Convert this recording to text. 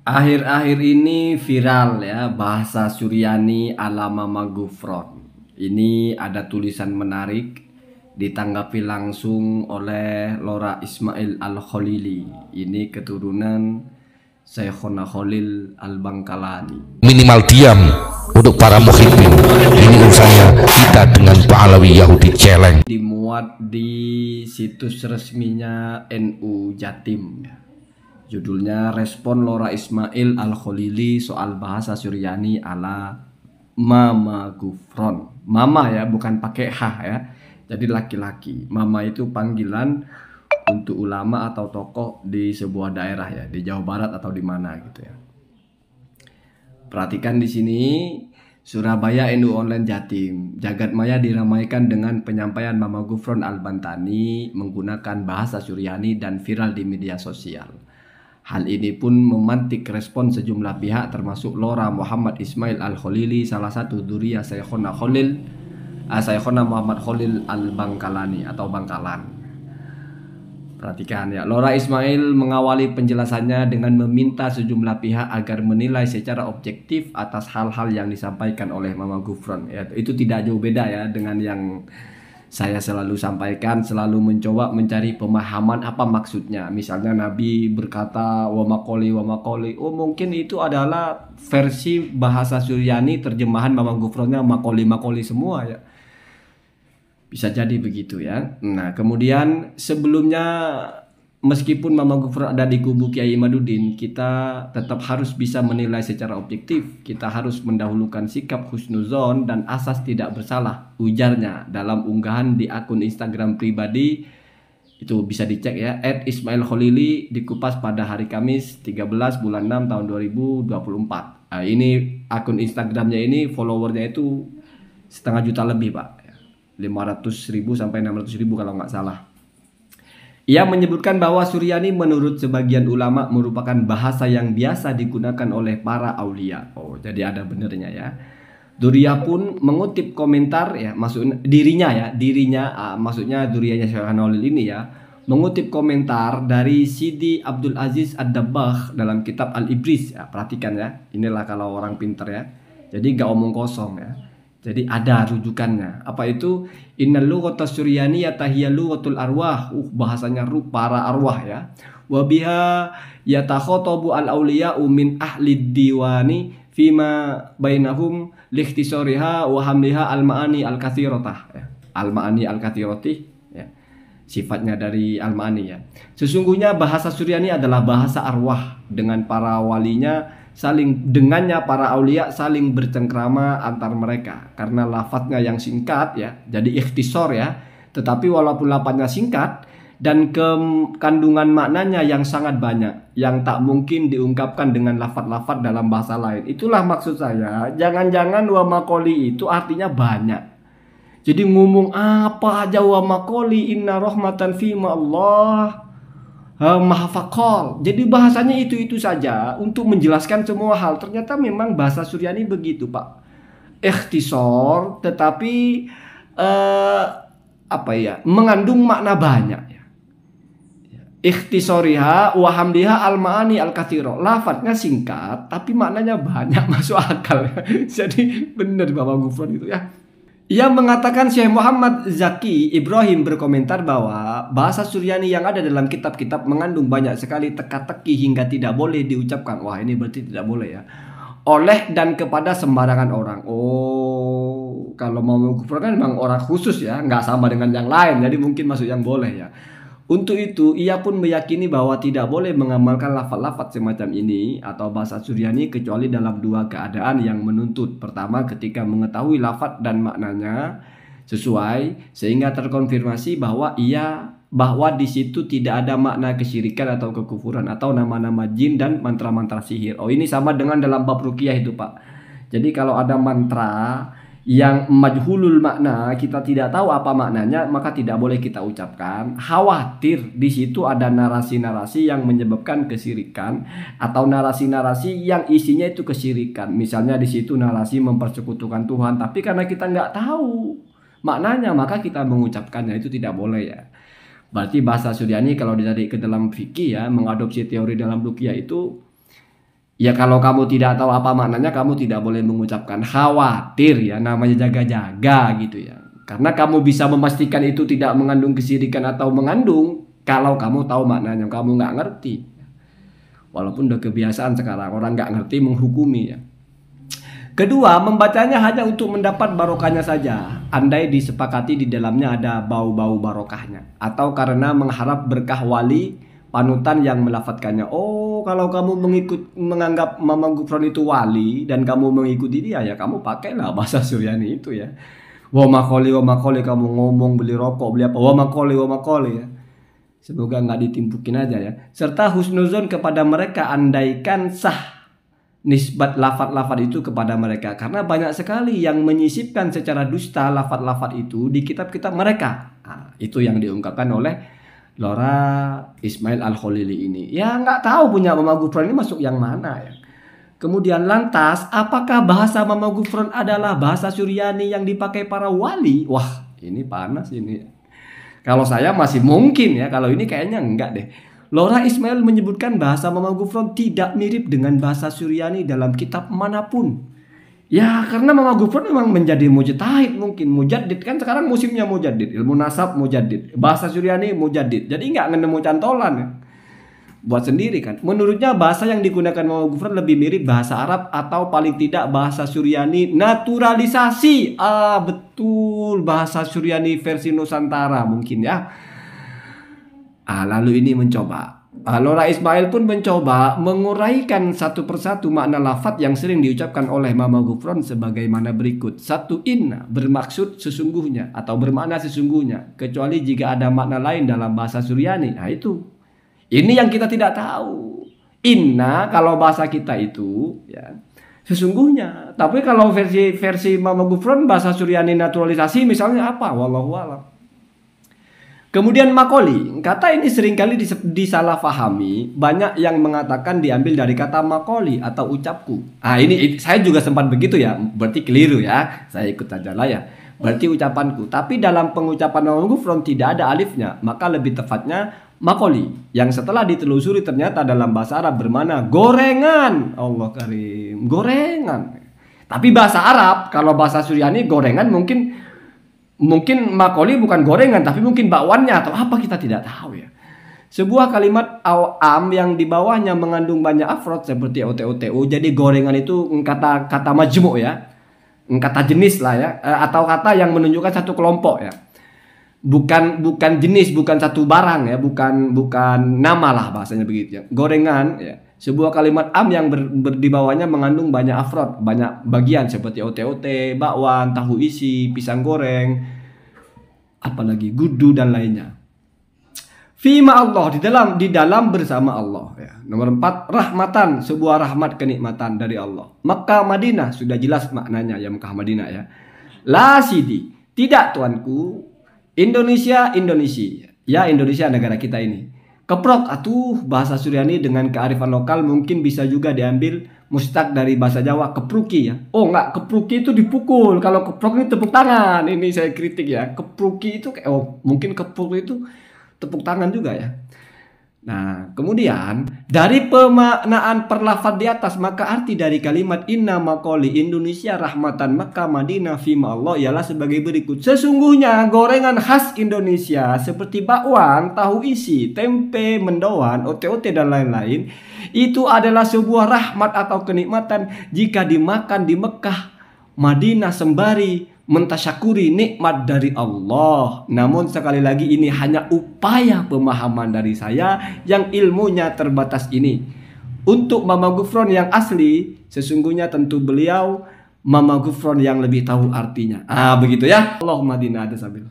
Akhir-akhir ini viral ya bahasa Suryani ala Mama Gufron. Ini ada tulisan menarik ditanggapi langsung oleh Lora Ismail Al-Khalili. Ini keturunan Syekhona Khalil Al-Bangkalani. Minimal diam untuk para muhibin. Ini urusannya kita dengan Pahlawi Yahudi celeng. Dimuat di situs resminya NU Jatim. Judulnya Respon Lora Ismail Al-Khalili soal bahasa Suryani ala Mama Gufron. Mama ya, bukan pakai H ya. Jadi laki-laki. Mama itu panggilan untuk ulama atau tokoh di sebuah daerah ya, di Jawa Barat atau di mana gitu ya. Perhatikan di sini, Surabaya NU Online Jatim. Jagat maya diramaikan dengan penyampaian Mama Gufron Al-Bantani menggunakan bahasa Suryani dan viral di media sosial. Hal ini pun memantik respon sejumlah pihak termasuk Lora Muhammad Ismail Al-Khalili, salah satu dzurriyyah Syekhona Muhammad Khalil Al-Bangkalani atau Bangkalan. Perhatikan ya, Lora Ismail mengawali penjelasannya dengan meminta sejumlah pihak agar menilai secara objektif atas hal-hal yang disampaikan oleh Mama Gufron. Ya, itu tidak jauh beda ya dengan yang saya selalu sampaikan, selalu mencoba mencari pemahaman apa maksudnya. Misalnya Nabi berkata wa maqoli. Oh, mungkin itu adalah versi bahasa Suryani terjemahan Mama Gufronnya makoli semua ya. Bisa jadi begitu ya. Nah, kemudian sebelumnya meskipun Mama Gufron ada di kubu Kiai Imaduddin, kita tetap harus bisa menilai secara objektif. Kita harus mendahulukan sikap husnuzon dan asas tidak bersalah, ujarnya dalam unggahan di akun Instagram pribadi. Itu bisa dicek ya, @ismailkhalili dikupas pada hari Kamis 13 bulan 6 tahun 2024. Nah, ini akun Instagramnya ini followernya itu 500 juta lebih Pak, 500.000 sampai 600.000 kalau nggak salah. Ia menyebutkan bahwa Suryani menurut sebagian ulama merupakan bahasa yang biasa digunakan oleh para aulia. Oh, jadi ada benernya ya. Dzurriyyah pun mengutip komentar ya, maksudnya maksudnya dzurriyyahnya Syekh Khalil ini ya, mengutip komentar dari Sidi Abdul Aziz Ad-Dabbagh dalam kitab Al-Ibris ya. Perhatikan ya, inilah kalau orang pinter ya. Jadi nggak omong kosong ya. Jadi ada rujukannya. Apa itu? Innal lughata suryaniyata hiya lughatul arwah. Bahasanya para arwah ya. Wa biha yatakhatabu al-auliya'u min ahli diwani fima bainahum likhtisariha wa hamliha al-ma'ani al-katsiratah ya. Al-ma'ani al-katsirati ya. Sifatnya dari al-ma'ani ya. Sesungguhnya bahasa Suryani adalah bahasa arwah, dengan para walinya dengannya para aulia saling bercengkrama antar mereka karena lafadznya yang singkat ya, jadi ikhtisor ya. Tetapi walaupun lafadznya singkat dan kandungan maknanya yang sangat banyak yang tak mungkin diungkapkan dengan lafadz-lafadz dalam bahasa lain. Itulah maksud saya, jangan-jangan wa maqoli itu artinya banyak. Jadi ngomong apa aja wa maqoli inna rahmatan fi ma Allah mahafakol. Jadi bahasanya itu saja untuk menjelaskan semua hal. Ternyata memang bahasa Suryani begitu Pak, ikhtisor tetapi mengandung makna banyak ya. Ikhtisoriha wa hamdiha al-ma'ani al-katsiro. Lafadznya singkat tapi maknanya banyak, masuk akal. Jadi benar Bapak Gufron itu ya. Ia mengatakan Syekh Muhammad Zaki Ibrahim berkomentar bahwa bahasa Suryani yang ada dalam kitab-kitab mengandung banyak sekali teka-teki hingga tidak boleh diucapkan. Wah, ini berarti tidak boleh ya. Oleh dan kepada sembarangan orang. Oh, kalau mau Gufron kan memang orang khusus ya, nggak sama dengan yang lain. Jadi mungkin masuk yang boleh ya. Untuk itu, ia pun meyakini bahwa tidak boleh mengamalkan lafaz-lafaz semacam ini atau bahasa Suryani kecuali dalam dua keadaan yang menuntut. Pertama, ketika mengetahui lafaz dan maknanya sesuai sehingga terkonfirmasi bahwa di situ tidak ada makna kesyirikan atau kekufuran atau nama-nama jin dan mantra-mantra sihir. Oh, ini sama dengan dalam bab ruqyah itu Pak. Jadi kalau ada mantra yang majhulul makna, kita tidak tahu apa maknanya, maka tidak boleh kita ucapkan. Khawatir di situ ada narasi-narasi yang menyebabkan kesyirikan atau narasi-narasi yang isinya itu kesyirikan. Misalnya di situ narasi mempersekutukan Tuhan, tapi karena kita nggak tahu maknanya maka kita mengucapkannya, itu tidak boleh ya. Berarti bahasa Suryani kalau ditarik ke dalam fikih ya, mengadopsi teori dalam ruqyah itu, ya kalau kamu tidak tahu apa maknanya, kamu tidak boleh mengucapkan khawatir ya, namanya jaga-jaga gitu ya. Karena kamu bisa memastikan itu tidak mengandung kesirikan atau mengandung kalau kamu tahu maknanya, kamu nggak ngerti. Walaupun udah kebiasaan sekarang orang nggak ngerti menghukumi ya. Kedua, membacanya hanya untuk mendapat barokahnya saja, andai disepakati di dalamnya ada bau-bau barokahnya, atau karena mengharap berkah wali panutan yang melafatkannya. Oh, kalau kamu menganggap Mama Gufron itu wali dan kamu mengikuti dia, ya kamu pakailah bahasa Suryani itu ya. Wa makoli kamu ngomong beli rokok beli apa, wa makoli ya. Semoga nggak ditimpukin aja ya. Serta husnuzon kepada mereka andaikan sah nisbat lafad-lafad itu kepada mereka, karena banyak sekali yang menyisipkan secara dusta lafad-lafad itu di kitab-kitab mereka. Nah, itu yang diungkapkan oleh Lora Ismail Al-Khalili ini. Ya nggak tahu punya Mama Gufron ini masuk yang mana ya. Kemudian lantas, apakah bahasa Mama Gufron adalah bahasa Suryani yang dipakai para wali? Wah, ini panas ini. Kalau saya masih mungkin ya, kalau ini kayaknya enggak deh. Lora Ismail menyebutkan bahasa Mama Gufron tidak mirip dengan bahasa Suryani dalam kitab manapun. Ya karena Mama Gufron memang menjadi mujtahid, mungkin mujaddid kan sekarang musimnya mujaddid, ilmu nasab mujaddid, bahasa Suryani mujaddid. Jadi nggak nemu cantolan ya. Buat sendiri kan. Menurutnya bahasa yang digunakan Mama Gufron lebih mirip bahasa Arab atau paling tidak bahasa Suryani naturalisasi. Ah betul, bahasa Suryani versi Nusantara mungkin ya. Lalu ini mencoba. Lora Ismail pun mencoba menguraikan satu persatu makna lafaz yang sering diucapkan oleh Mama Gufron sebagaimana berikut. Satu, inna bermaksud sesungguhnya atau bermakna sesungguhnya, kecuali jika ada makna lain dalam bahasa Suryani. Nah itu. Ini yang kita tidak tahu. Inna kalau bahasa kita itu ya sesungguhnya. Tapi kalau versi Mama Gufron bahasa Suryani naturalisasi misalnya apa? Wallahu a'lam. Kemudian makoli, kata ini seringkali disalahfahami. Banyak yang mengatakan diambil dari kata makoli atau ucapku. Ini saya juga sempat begitu ya, berarti keliru ya. Saya ikut aja lah ya. Berarti ucapanku. Tapi dalam pengucapan Mama Gufron tidak ada alifnya, maka lebih tepatnya makoli. Yang setelah ditelusuri ternyata dalam bahasa Arab bermakna gorengan. Allah karim, gorengan. Tapi bahasa Arab, kalau bahasa Suryani gorengan mungkin makoli bukan gorengan, tapi mungkin bakwannya atau apa kita tidak tahu ya. Sebuah kalimat am yang di bawahnya mengandung banyak afrod seperti oto. Jadi gorengan itu kata majmu' ya, kata jenis lah ya, atau kata yang menunjukkan satu kelompok ya. Bukan jenis, bukan satu barang ya, bukan nama lah bahasanya begitu ya. Gorengan ya. Sebuah kalimat am yang di bawahnya mengandung banyak afrod, banyak bagian seperti ote, bakwan, tahu isi, pisang goreng, apalagi gudu dan lainnya. Fima Allah, di dalam bersama Allah ya. Nomor 4, rahmatan, sebuah rahmat kenikmatan dari Allah. Makkah Madinah sudah jelas maknanya ya, Makkah Madinah ya. La sidi, tidak tuanku. Indonesia ya, Indonesia negara kita ini. Keprok bahasa Suryani dengan kearifan lokal mungkin bisa juga diambil mustaq dari bahasa Jawa kepruki ya. Oh enggak, kepruki itu dipukul. Kalau keprok ini tepuk tangan. Ini saya kritik ya. Kepruki itu mungkin kepruk itu tepuk tangan juga ya. Nah, kemudian dari pemaknaan perlafaz di atas, maka arti dari kalimat inna makoli Indonesia rahmatan Makkah Madinah fima Allah ialah sebagai berikut. Sesungguhnya gorengan khas Indonesia seperti bakwan, tahu isi, tempe, mendoan, ote dan lain-lain itu adalah sebuah rahmat atau kenikmatan jika dimakan di Mekah Madinah sembari mentasyakuri nikmat dari Allah. Namun sekali lagi ini hanya upaya pemahaman dari saya yang ilmunya terbatas ini. Untuk Mama Gufron yang asli, sesungguhnya tentu beliau Mama Gufron yang lebih tahu artinya. Begitu ya. Allahumma dina ada sabil.